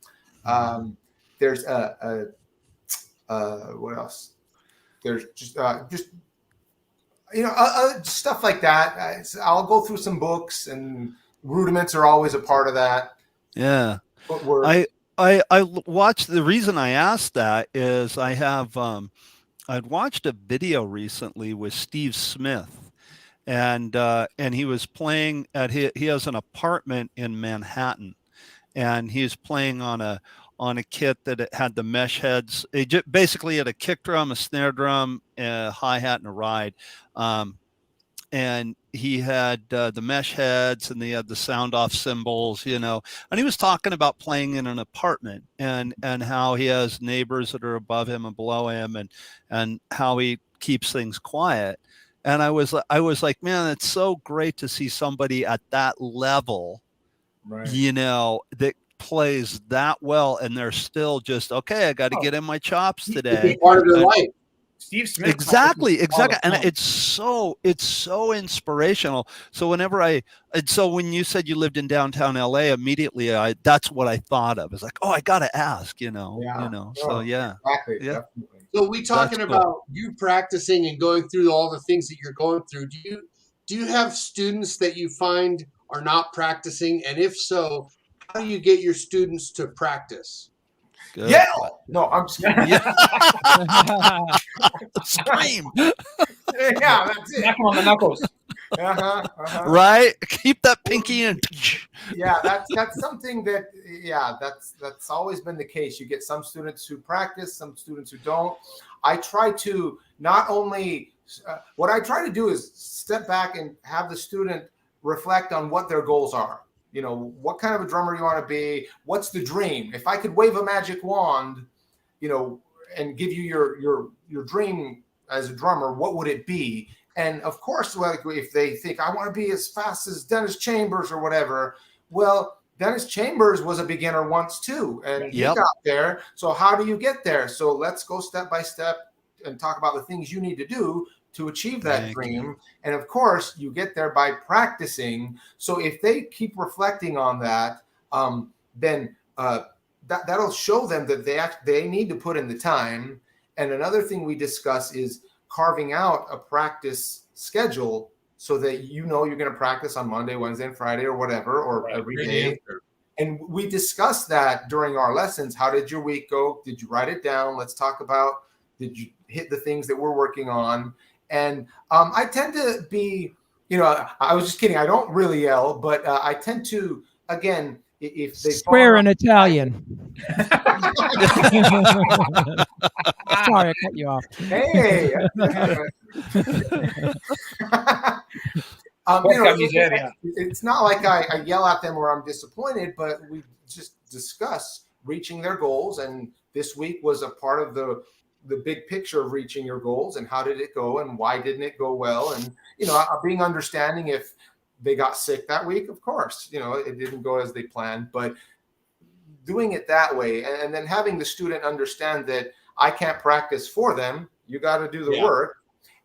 There's what else? There's just stuff like that. I'll go through some books, and rudiments are always a part of that. Yeah. Footwork. I watched. The reason I asked that is I have I'd watched a video recently with Steve Smith, and he was playing at he has an apartment in Manhattan, and he's playing on a kit that it had the mesh heads. It basically had a kick drum, a snare drum, a hi-hat, and a ride. And he had the mesh heads, and he had the sound off cymbals, and he was talking about playing in an apartment and how he has neighbors that are above him and below him, and how he keeps things quiet. And I was like, man, it's so great to see somebody at that level, that plays that well, and they're still just, okay, I got to get in my chops today. It's part of their life. Steve Smith. Exactly. And it's so inspirational. So when you said you lived in downtown LA, immediately that's what I thought of. It's like, oh, I got to ask, So yeah. Exactly. Yeah. Definitely. So we talking about you practicing and going through all the things that you're going through. Do you have students that you find are not practicing? And if so, how do you get your students to practice? Good. Yell! No, I'm just kidding. Scream. Yeah, that's it. Knock him on the knuckles. Right? Keep that pinky in. Yeah, that's something that's always been the case. You get some students who practice, some students who don't. I try to not only what I try to do is step back and have the student reflect on what their goals are. What kind of a drummer you want to be? What's the dream? If I could wave a magic wand, and give you your dream as a drummer, what would it be? And of course, if they think I want to be as fast as Dennis Chambers or whatever, well, Dennis Chambers was a beginner once too, and he got there. So how do you get there? So let's go step by step and talk about the things you need to do to achieve that dream. And of course, you get there by practicing. So if they keep reflecting on that, then that'll show them that they need to put in the time. And another thing we discuss is carving out a practice schedule so that you're going to practice on Monday, Wednesday, and Friday or whatever, or every day. And we discussed that during our lessons. How did your week go? Did you write it down? Let's talk about, did you hit the things that we're working on? And I tend to be, I was just kidding. I don't really yell, but I tend to, again, if they swear in Italian. Sorry, I cut you off. Hey. It's not like I yell at them or I'm disappointed, but we just discuss reaching their goals. And this week was a part of the big picture of reaching your goals, and how did it go and why didn't it go well? And, being understanding if they got sick that week, of course, it didn't go as they planned, but doing it that way. And then having the student understand that I can't practice for them. You got to do the work.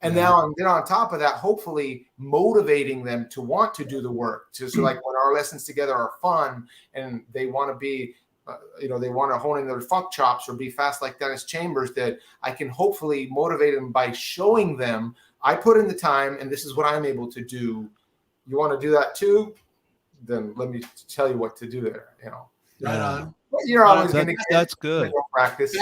And then on top of that, hopefully motivating them to want to do the work. So like when our lessons together are fun and they want to be, they want to hone in their funk chops or be fast like Dennis Chambers, that I can hopefully motivate them by showing them I put in the time and this is what I'm able to do. You want to do that too? Then let me tell you what to do there. Right on. You're always going to get that's good. Practice.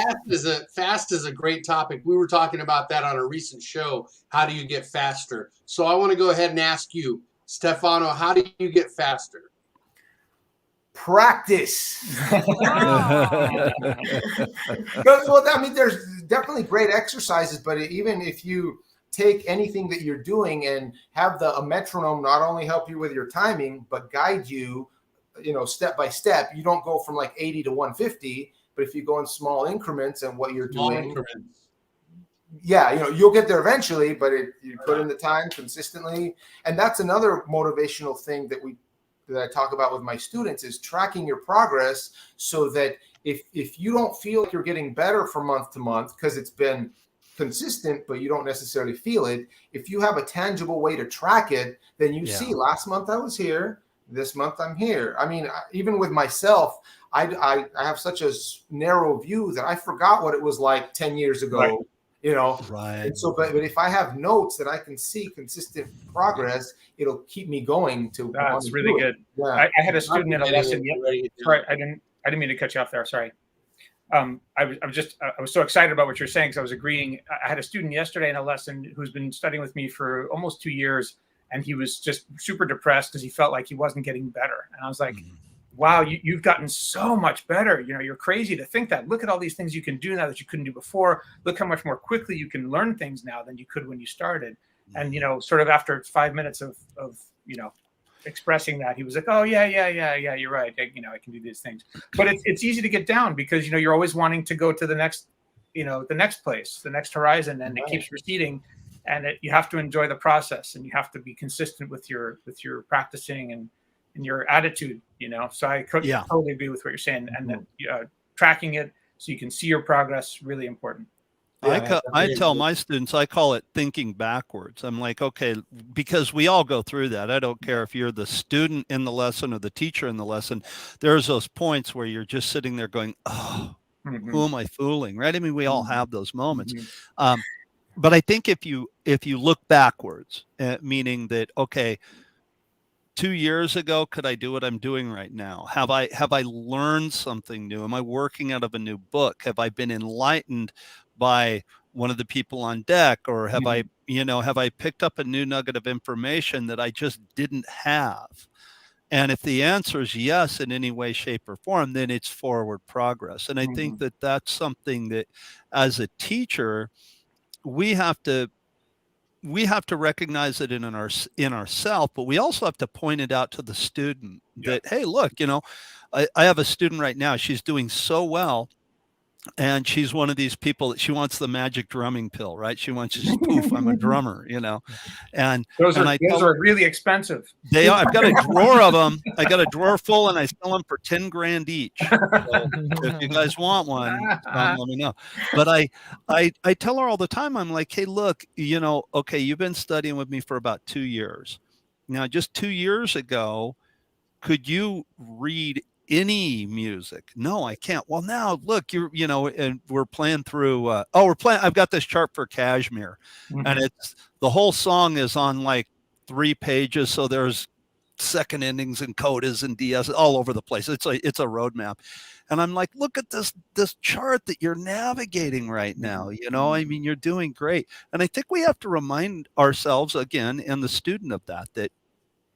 Fast is a great topic. We were talking about that on a recent show. How do you get faster? So I want to go ahead and ask you, Stefano, how do you get faster? Practice. There's definitely great exercises, but even if you take anything that you're doing and have a metronome not only help you with your timing, but guide you, step by step. You don't go from like 80 to 150, but if you go in small increments and what you're doing, yeah, you'll get there eventually, but you put in the time consistently. And that's another motivational thing that I talk about with my students is tracking your progress, so that if you don't feel like you're getting better from month to month because it's been consistent, but you don't necessarily feel it, if you have a tangible way to track it, then you see last month I was here, this month I'm here. I mean, even with myself, I have such a narrow view that I forgot what it was like 10 years ago. Right. Right. And so, but if I have notes that I can see consistent progress, it'll keep me going to. That's really good. Yeah. I had a student in a lesson. Sorry, I didn't mean to cut you off there. Sorry. I was so excited about what you're saying, because I was agreeing. I had a student yesterday in a lesson who's been studying with me for almost 2 years, and he was just super depressed because he felt like he wasn't getting better. And I was like, wow, you've gotten so much better. You're crazy to think that. Look at all these things you can do now that you couldn't do before. Look how much more quickly you can learn things now than you could when you started. And, sort of after 5 minutes of expressing that, he was like, oh, yeah, you're right. I can do these things. But it's easy to get down because, you're always wanting to go to the next place, the next horizon, and it keeps receding. And you have to enjoy the process, and you have to be consistent with your practicing and your attitude, So I totally agree with what you're saying. And then tracking it so you can see your progress, really important. I tell my students, I call it thinking backwards. I'm like, okay, because we all go through that. I don't care if you're the student in the lesson or the teacher in the lesson. There's those points where you're just sitting there going, oh, who am I fooling? Right? I mean, we all have those moments. But I think if you look backwards, meaning that, okay, 2 years ago, could I do what I'm doing right now? Have I learned something new? Am I working out of a new book? Have I been enlightened by one of the people on deck, or have I picked up a new nugget of information that I just didn't have? And if the answer is yes in any way, shape, or form, then it's forward progress. And I think that that's something that, as a teacher, we have to recognize it in ourselves, but we also have to point it out to the student that, hey, look, I have a student right now. She's doing so well. And she's one of these people that she wants the magic drumming pill, right? She wants to just poof, I'm a drummer, And those are really expensive. They are. I've got a drawer of them. I got a drawer full, and I sell them for $10,000 each. So if you guys want one, let me know. But I tell her all the time, I'm like, hey, look, okay, you've been studying with me for about 2 years. Now, just 2 years ago, could you read any music? No, I can't. Well, now look, and we're playing through, I've got this chart for Kashmir, and it's the whole song is on like 3 pages. So there's second endings and codas and D.E.C all over the place. It's a roadmap. And I'm like, look at this chart that you're navigating right now. I mean, you're doing great. And I think we have to remind ourselves again, and the student of that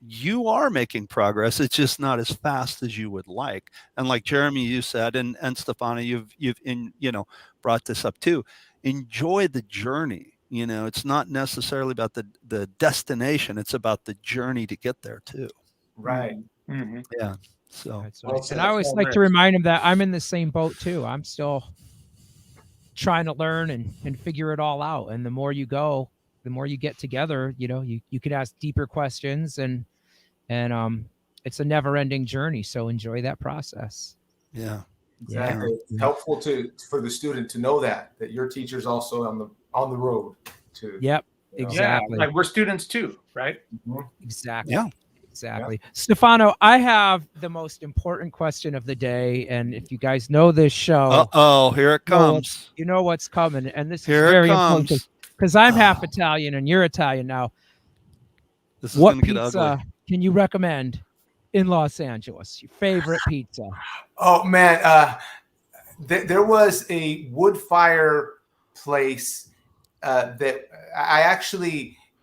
you are making progress. It's just not as fast as you would like. And like Jeremy, you said, and Stefano, you've brought this up too. Enjoy the journey. It's not necessarily about the destination. It's about the journey to get there too. Right. Yeah. So, and I always like to remind him that I'm in the same boat too. I'm still trying to learn and figure it all out. And the more you go, the more you get together, you could ask deeper questions, and it's a never-ending journey. So enjoy that process. Yeah, exactly. Yeah. It's helpful for the student to know that your teacher's also on the road too. Yep, exactly. Yeah, like we're students too, right? Exactly. Yeah. Exactly. Yeah. Stefano, I have the most important question of the day. And if you guys know this show, here it comes. You know what's coming. And this here is very important because I'm half Italian and you're Italian now. This is what pizza get ugly. Can you recommend in Los Angeles? Your favorite pizza? Oh, man. There was a wood fire place that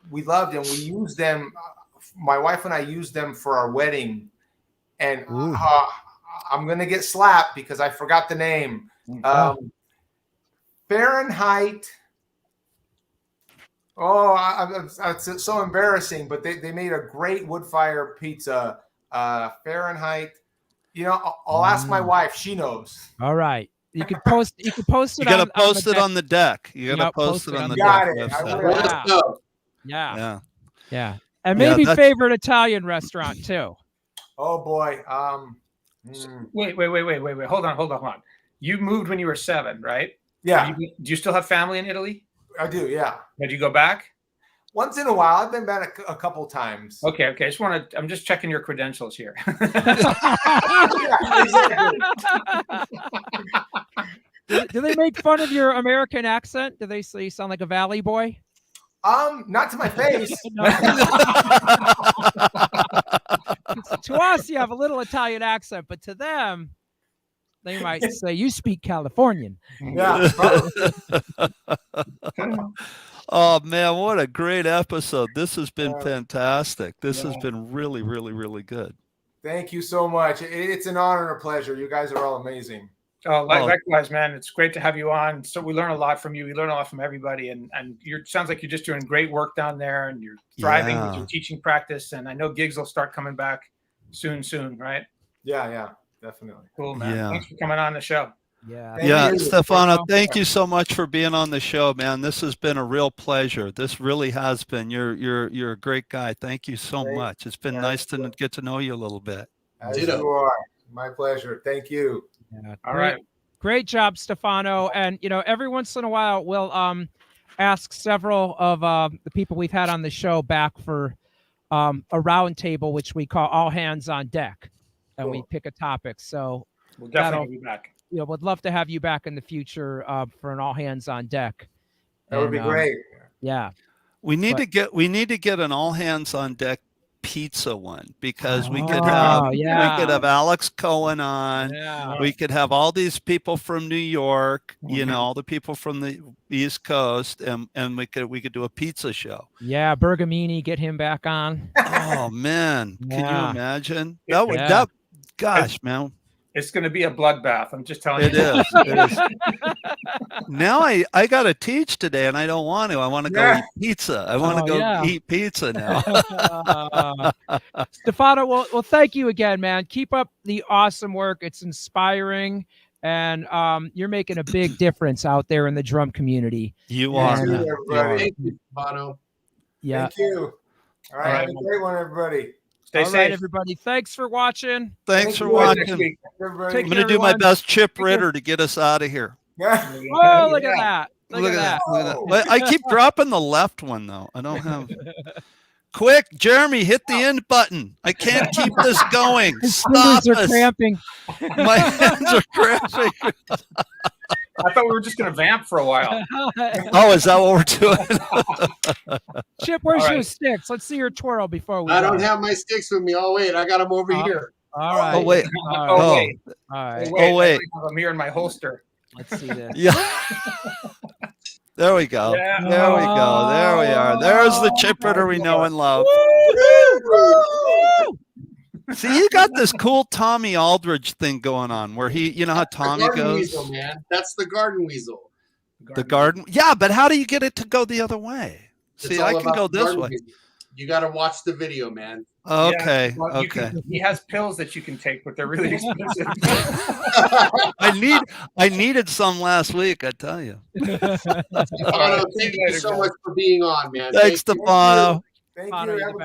we loved, and we used them. My wife and I used them for our wedding, and I'm going to get slapped because I forgot the name. Fahrenheit. Oh, it's so embarrassing, but they made a great wood fire pizza, Fahrenheit. You know, I'll ask my wife; she knows. All right, you could post. You could post it. You got to on post it on the deck. You got to post it on the got deck it. I website. will. Let's go. Yeah, Yeah. and Yeah, maybe that's- favorite Italian restaurant too. Oh boy. Wait. Hold on. You moved when you were 7, right? Yeah, Do you still have family in Italy? I do. Yeah. Did you go back? Once in a while, I've been back a couple times. Okay. I'm just checking your credentials here. Yeah, exactly. Do they make fun of your American accent? Do they say you sound like a Valley boy? Not to my face. No. To us, you have a little Italian accent, but to them, they might say you speak Californian. Yeah. Probably. Oh man, what a great episode. This has been fantastic. This has been really, really, really good. Thank you so much. It's an honor and a pleasure. You guys are all amazing. Oh, likewise, man. It's great to have you on. So we learn a lot from you. We learn a lot from everybody, and sounds like you're just doing great work down there, and you're thriving with your teaching practice. And I know gigs will start coming back soon, right? Yeah, definitely. Cool, man. Yeah. Thanks for coming on the show. Thank you. Stefano, thank you so much for being on the show, man. This has been a real pleasure. This really has been. You're a great guy. Thank you so much. It's been nice to get to know you a little bit. As you are. My pleasure. Thank you. Yeah, All right. Great job, Stefano. And every once in a while we'll ask several of the people we've had on the show back for a round table, which we call all hands on deck, and we pick a topic. So we'll definitely be back. Would love to have you back in the future for an all hands on deck. That would be great. Yeah. We need to get an all hands on deck pizza one, because we could have Alex Cohen on. Yeah. We could have all these people from New York, all the people from the East Coast, and we could do a pizza show. Yeah, Bergamini, get him back on. Oh man, can you imagine? Gosh, man. It's going to be a bloodbath. I'm just telling you. It is. Now I got to teach today, and I don't want to. I want to go eat pizza. I want to go eat pizza now. Stefano, well, thank you again, man. Keep up the awesome work. It's inspiring, and you're making a big difference out there in the drum community. You are. Thank you, Stefano. Yeah. Thank you. All right. Have a great one, everybody. Stay safe. safe, everybody. Thanks for watching. Thanks for watching. I'm going to do my best, Chip Ritter, to get us out of here. Oh, look at that. Look at that. I keep dropping the left one, though. I don't have. Quick, Jeremy, hit the end button. I can't keep this going. Stop are cramping. My hands are cramping. I thought we were just going to vamp for a while. Oh, is that what we're doing? Chip, where's your sticks? Let's see your twirl before we. I don't have my sticks with me. Oh wait, I got them over here. All right. Oh wait. All right. Oh wait. I have them here in my holster. Let's see this. Yeah. There we go. Yeah. There we go. There we are. There's the Chip Ritter we know and love. See, you got this cool Tommy Aldridge thing going on where you know how Tommy goes? Weasel, man. That's the garden weasel. The garden. Yeah, but how do you get it to go the other way? It's See, all I can about go the this garden way. weasel. You got to watch the video, man. Okay. Yeah, well, Okay. He has pills that you can take, but they're really expensive. I needed some last week, I tell you. Stefano, thank you so much for being on, man. Thanks, Stefano. Thank Stefano, you. you're Have the a best.